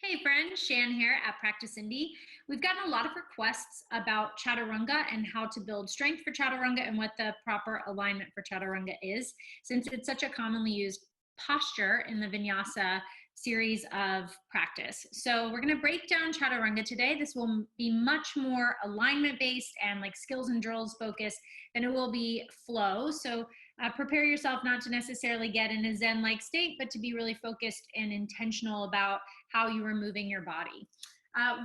Hey friends, Shan here at Practice Indie. We've gotten a lot of requests about Chaturanga and how to build strength for Chaturanga and what the proper alignment for Chaturanga is, since it's such a commonly used posture in the Vinyasa series of practice. So we're going to break down Chaturanga today. This will be much more alignment based and like skills and drills focused than it will be flow. So prepare yourself not to necessarily get in a Zen-like state, but to be really focused and intentional about how you are moving your body.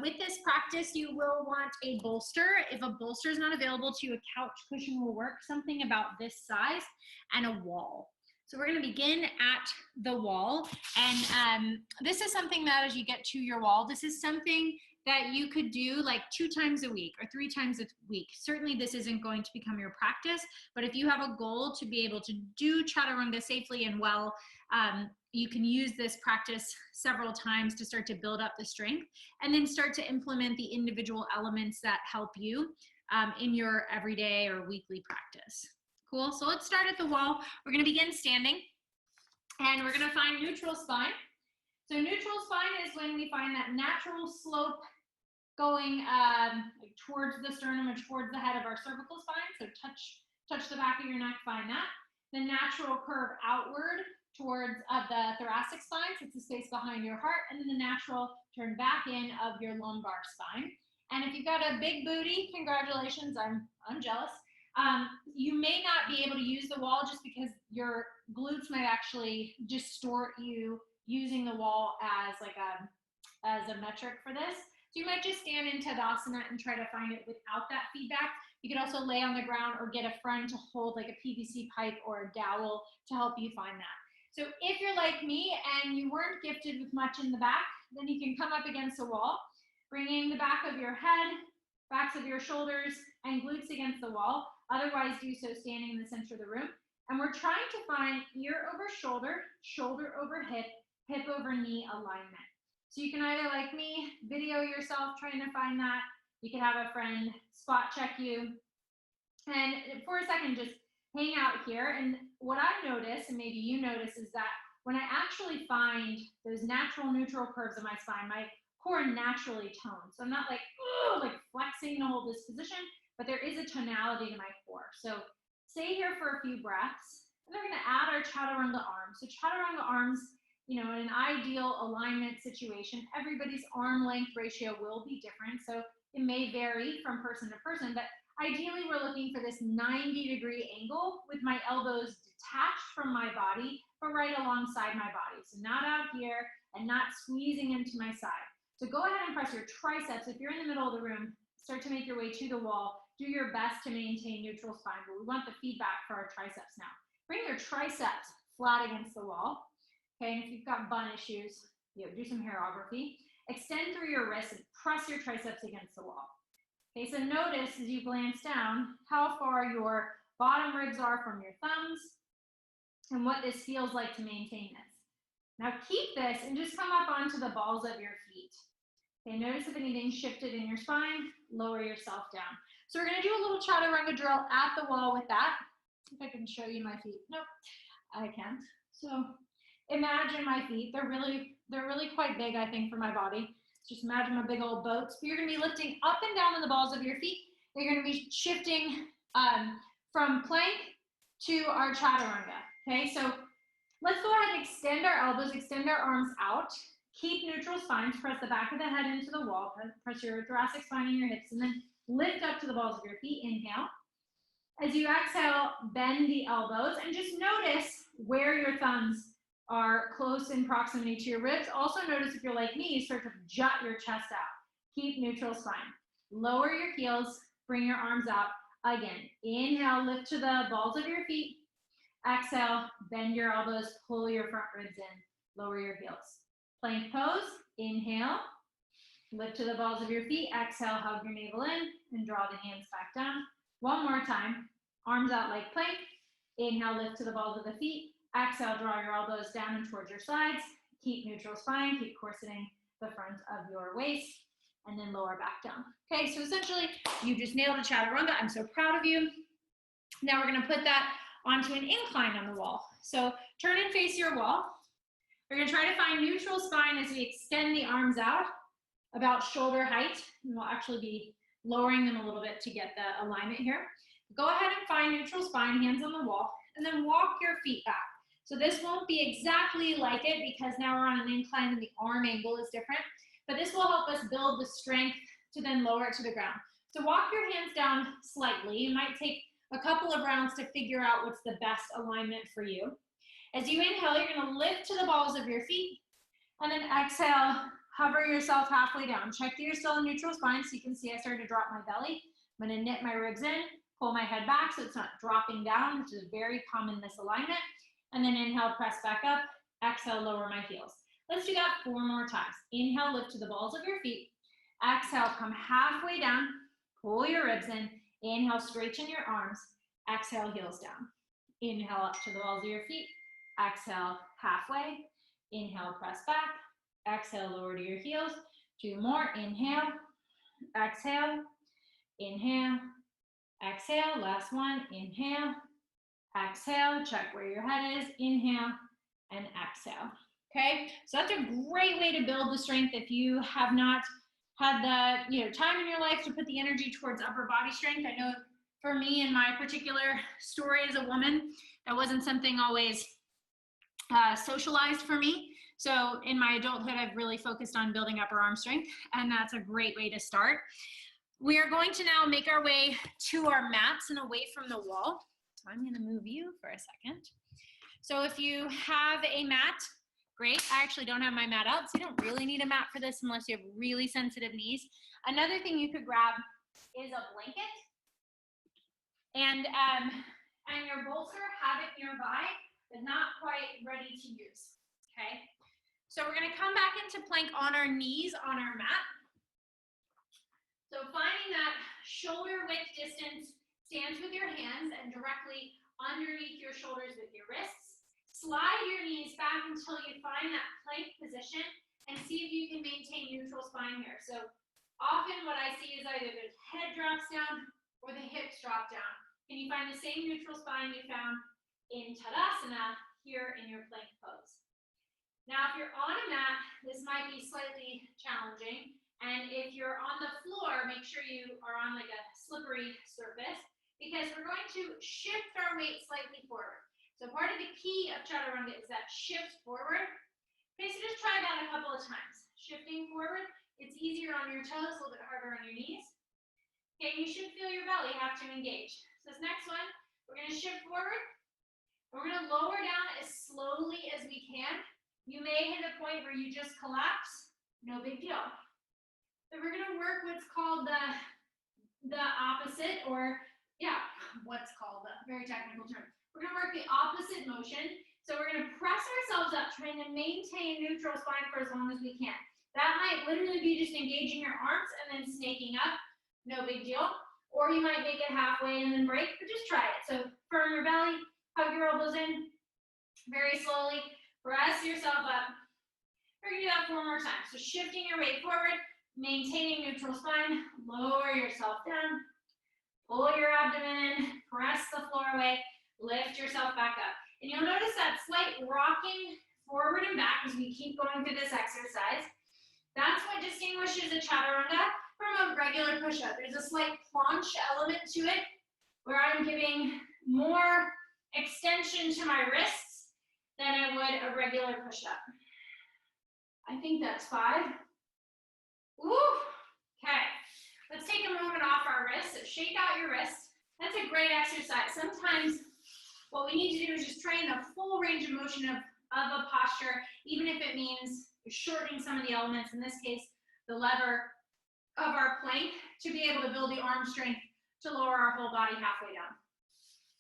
With this practice, you will want a bolster. If a bolster is not available to you, a couch cushion will work, something about this size, and a wall. So we're going to begin at the wall, and this is something that as you get to your wall, this is something that you could do like 2 times a week or 3 times a week. Certainly this isn't going to become your practice, but if you have a goal to be able to do Chaturanga safely and well, you can use this practice several times to start to build up the strength and then start to implement the individual elements that help you in your everyday or weekly practice. Cool, so let's start at the wall. We're gonna begin standing and we're gonna find neutral spine. So neutral spine is when we find that natural slope going towards the sternum or towards the head of our cervical spine. So touch the back of your neck, find that. The natural curve outward towards the thoracic spine, so it's the space behind your heart, and then the natural turn back in of your lumbar spine. And if you've got a big booty, congratulations, I'm jealous. You may not be able to use the wall just because your glutes might actually distort you using the wall as like as a metric for this. So you might just stand in Tadasana and try to find it without that feedback. You could also lay on the ground or get a friend to hold like a PVC pipe or a dowel to help you find that. So if you're like me and you weren't gifted with much in the back, then you can come up against the wall, bringing the back of your head, backs of your shoulders, and glutes against the wall. Otherwise, do so standing in the center of the room. And we're trying to find ear over shoulder, shoulder over hip, hip over knee alignment. So you can either, like me, video yourself trying to find that. You can have a friend spot check you. And for a second, just hang out here. And what I notice, and maybe you notice, is that when I actually find those natural neutral curves in my spine, my core naturally tones. So I'm not like, oh, like flexing to hold this position, but there is a tonality to my core. So stay here for a few breaths. And then we're going to add our Chaturanga arms. So Chaturanga arms, you know, in an ideal alignment situation, everybody's arm length ratio will be different. So it may vary from person to person, but ideally we're looking for this 90-degree angle with my elbows detached from my body, but right alongside my body. So not out here and not squeezing into my side. So go ahead and press your triceps. If you're in the middle of the room, start to make your way to the wall. Do your best to maintain neutral spine, but we want the feedback for our triceps now. Bring your triceps flat against the wall. Okay, and if you've got bun issues, do some hairography. Extend through your wrists and press your triceps against the wall. Okay, so notice as you glance down how far your bottom ribs are from your thumbs and what this feels like to maintain this. Now keep this and just come up onto the balls of your feet. Okay, notice if anything shifted in your spine, lower yourself down. So we're gonna do a little Chaturanga drill at the wall with that. See if I can show you my feet. Nope, I can't. So imagine my feet. They're really quite big, I think, for my body. Just imagine my big old boats. But you're gonna be lifting up and down on the balls of your feet. You're gonna be shifting from plank to our Chaturanga. Okay, so let's go ahead and extend our elbows, extend our arms out. Keep neutral spines, press the back of the head into the wall, press your thoracic spine and your hips, and then lift up to the balls of your feet, inhale. As you exhale, bend the elbows, and just notice where your thumbs are close in proximity to your ribs. Also notice if you're like me, you start to jut your chest out. Keep neutral spine. Lower your heels, bring your arms out. Again, inhale, lift to the balls of your feet. Exhale, bend your elbows, pull your front ribs in, lower your heels. Plank pose, inhale, lift to the balls of your feet, exhale, hug your navel in, and draw the hands back down. One more time, arms out like plank, inhale, lift to the balls of the feet, exhale, draw your elbows down and towards your sides, keep neutral spine, keep corseting the front of your waist, and then lower back down. Okay, so essentially, you just nailed a Chaturanga. I'm so proud of you. Now we're gonna put that onto an incline on the wall. So turn and face your wall. We're gonna try to find neutral spine as we extend the arms out about shoulder height, and we'll actually be lowering them a little bit to get the alignment here. Go ahead and find neutral spine, hands on the wall, and then walk your feet back. So this won't be exactly like it because now we're on an incline and the arm angle is different, but this will help us build the strength to then lower it to the ground. So walk your hands down slightly. It might take a couple of rounds to figure out what's the best alignment for you. As you inhale, you're gonna lift to the balls of your feet, and then exhale, hover yourself halfway down. Check that you're still in neutral spine, so you can see I started to drop my belly. I'm gonna knit my ribs in, pull my head back so it's not dropping down, which is a very common misalignment. And then inhale, press back up, exhale, lower my heels. Let's do that 4 more times. Inhale, lift to the balls of your feet. Exhale, come halfway down, pull your ribs in. Inhale, straighten your arms. Exhale, heels down. Inhale, up to the balls of your feet. Exhale, halfway. Inhale, press back. Exhale, lower to your heels. 2 more. Inhale, exhale, inhale, exhale. Last one. Inhale, exhale. Check where your head is. Inhale and exhale. Okay, so that's a great way to build the strength if you have not had the time in your life to put the energy towards upper body strength. I know for me in my particular story as a woman, that wasn't something always socialized for me. So in my adulthood, I've really focused on building upper arm strength, and that's a great way to start. We are going to now make our way to our mats and away from the wall. So I'm gonna move you for a second. So if you have a mat, great. I actually don't have my mat out, so you don't really need a mat for this unless you have really sensitive knees. Another thing you could grab is a blanket, and your bolster, have it nearby, but not quite ready to use, okay? So we're gonna come back into plank on our knees on our mat. So finding that shoulder width distance, stance with your hands and directly underneath your shoulders with your wrists. Slide your knees back until you find that plank position and see if you can maintain neutral spine here. So often what I see is either the head drops down or the hips drop down. Can you find the same neutral spine you found in Tadasana here in your plank pose? Now, if you're on a mat, this might be slightly challenging. And if you're on the floor, make sure you are on like a slippery surface because we're going to shift our weight slightly forward. So part of the key of Chaturanga is that shift forward. Okay, so just try that a couple of times. Shifting forward, it's easier on your toes, a little bit harder on your knees. Okay, you should feel your belly have to engage. So this next one, we're gonna shift forward. We're gonna lower down as slowly as we can. You may hit a point where you just collapse, no big deal. So we're gonna work what's called the opposite, or what's called the very technical term. We're gonna work the opposite motion. So we're gonna press ourselves up, trying to maintain neutral spine for as long as we can. That might literally be just engaging your arms and then snaking up, no big deal. Or you might make it halfway and then break, but just try it. So firm your belly, hug your elbows in, very slowly, press yourself up. We're gonna do that 4 more times. So shifting your weight forward, maintaining neutral spine, lower yourself down, pull your abdomen in, press the floor away, lift yourself back up. And you'll notice that slight rocking forward and back as we keep going through this exercise. That's what distinguishes a Chaturanga from a regular push-up. There's a slight planche element to it where I'm giving more extension to my wrists than I would a regular push-up. I think that's 5. Woo! Okay, let's take a moment off our wrists. So shake out your wrists. That's a great exercise. Sometimes what we need to do is just train the full range of motion of a posture, even if it means shortening some of the elements, in this case, the lever of our plank, to be able to build the arm strength to lower our whole body halfway down.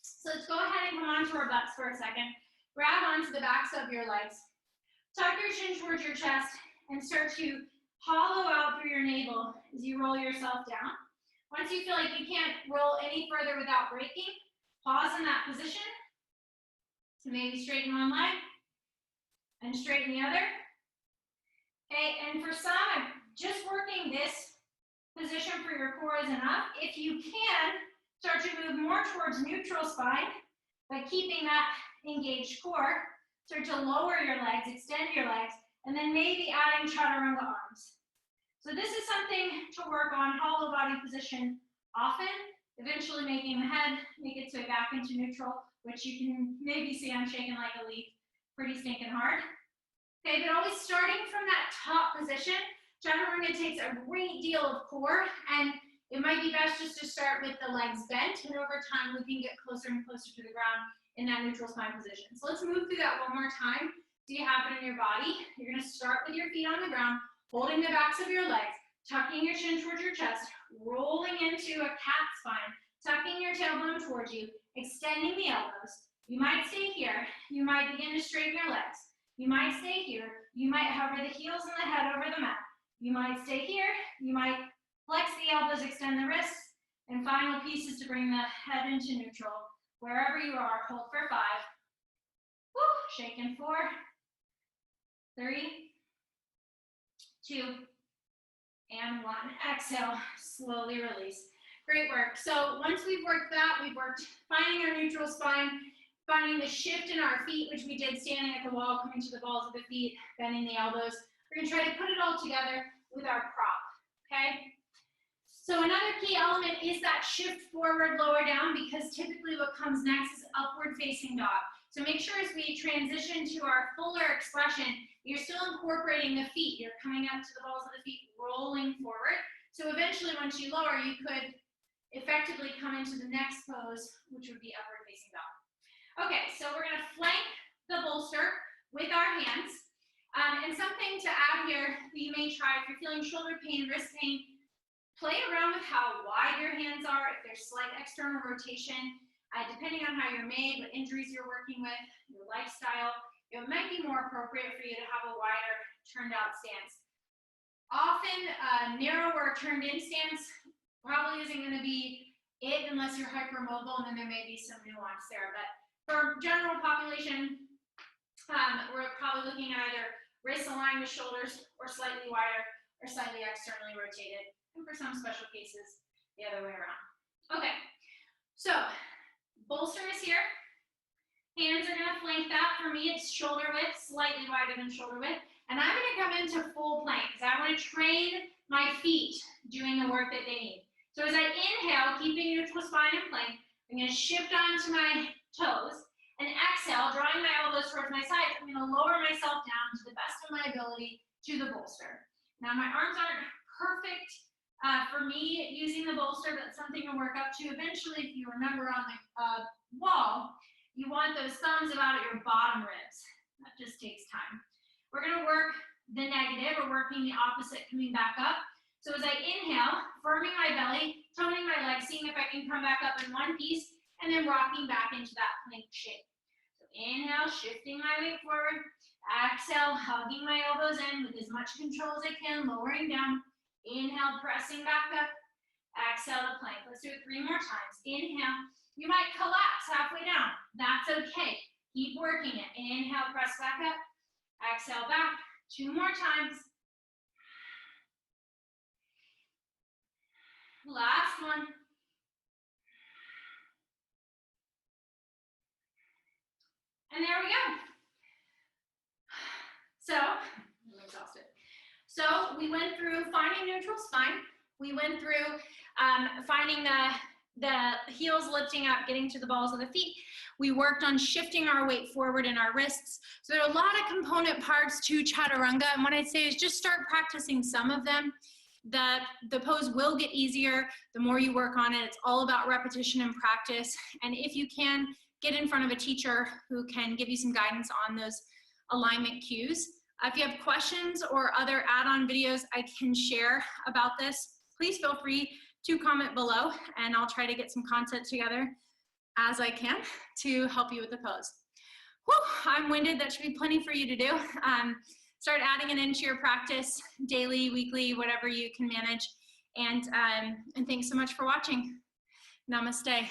So let's go ahead and come onto our butts for a second. Grab onto the backs of your legs. Tuck your chin towards your chest and start to hollow out through your navel as you roll yourself down. Once you feel like you can't roll any further without breaking, pause in that position. So maybe straighten one leg and straighten the other. Okay, and for some, just working this position for your core is enough. If you can, start to move more towards neutral spine by keeping that engaged core. Start to lower your legs, extend your legs, and then maybe adding chaturanga arms. So this is something to work on, hollow body position often, eventually making the head make its way back into neutral, which you can maybe see I'm shaking like a leaf pretty stinking hard. Okay, but always starting from that top position. Chaturanga takes a great deal of core, and it might be best just to start with the legs bent, and over time we can get closer and closer to the ground in that neutral spine position. So let's move through that one more time so you have it in your body. You're gonna start with your feet on the ground, holding the backs of your legs, tucking your chin towards your chest, rolling into a cat spine, tucking your tailbone towards you, extending the elbows. You might stay here. You might begin to straighten your legs. You might stay here. You might hover the heels and the head over the mat. You might stay here. You might flex the elbows, extend the wrists, and final piece is to bring the head into neutral. Wherever you are, hold for 5. Woo, shake in 4, 3, 2, and 1. Exhale, slowly release. Great work. So once we've worked that, we've worked finding our neutral spine, finding the shift in our feet, which we did standing at the wall, coming to the balls of the feet, bending the elbows. We're gonna try to put it all together with our prop, okay? So another key element is that shift forward, lower down, because typically what comes next is upward facing dog. So make sure as we transition to our fuller expression, you're still incorporating the feet. You're coming up to the balls of the feet, rolling forward. So eventually once you lower, you could effectively come into the next pose, which would be upward facing dog. Okay, so we're gonna flank the bolster with our hands. And something to add here that you may try if you're feeling shoulder pain, wrist pain, play around with how wide your hands are, if there's slight external rotation, depending on how you're made, what injuries you're working with, your lifestyle, it might be more appropriate for you to have a wider turned out stance. Often narrower turned in stance probably isn't gonna be it unless you're hypermobile, and then there may be some nuance there. But for general population, we're probably looking at either wrists aligned with shoulders or slightly wider or slightly externally rotated. And for some special cases, the other way around. Okay, so bolster is here. Hands are gonna flank that. For me, it's shoulder width, slightly wider than shoulder width. And I'm gonna come into full plank because I wanna train my feet doing the work that they need. So as I inhale, keeping neutral spine in plank, I'm gonna shift onto my toes. And exhale, drawing my elbows towards my sides, I'm gonna lower myself down to the best of my ability to the bolster. Now my arms aren't perfect for me using the bolster, but something to work up to. Eventually, if you remember on the wall, you want those thumbs about at your bottom ribs. That just takes time. We're gonna work the negative, or working the opposite, coming back up. So as I inhale, firming my belly, toning my legs, seeing if I can come back up in one piece, and then rocking back into that plank shape. So inhale, shifting my weight forward. Exhale, hugging my elbows in with as much control as I can, lowering down. Inhale, pressing back up. Exhale to plank. Let's do it 3 more times. Inhale. You might collapse halfway down. That's okay. Keep working it. Inhale, press back up. Exhale, back. 2 more times. Last one. And there we go. So, I'm exhausted. So we went through finding neutral spine. We went through finding the heels lifting up, getting to the balls of the feet. We worked on shifting our weight forward in our wrists. So there are a lot of component parts to Chaturanga. And what I'd say is just start practicing some of them. The pose will get easier the more you work on it. It's all about repetition and practice. And if you can, get in front of a teacher who can give you some guidance on those alignment cues. If you have questions or other add-on videos I can share about this, please feel free to comment below, and I'll try to get some content together as I can to help you with the pose. Whew, I'm winded. That should be plenty for you to do. Start adding it into your practice daily, weekly, whatever you can manage. And thanks so much for watching. Namaste.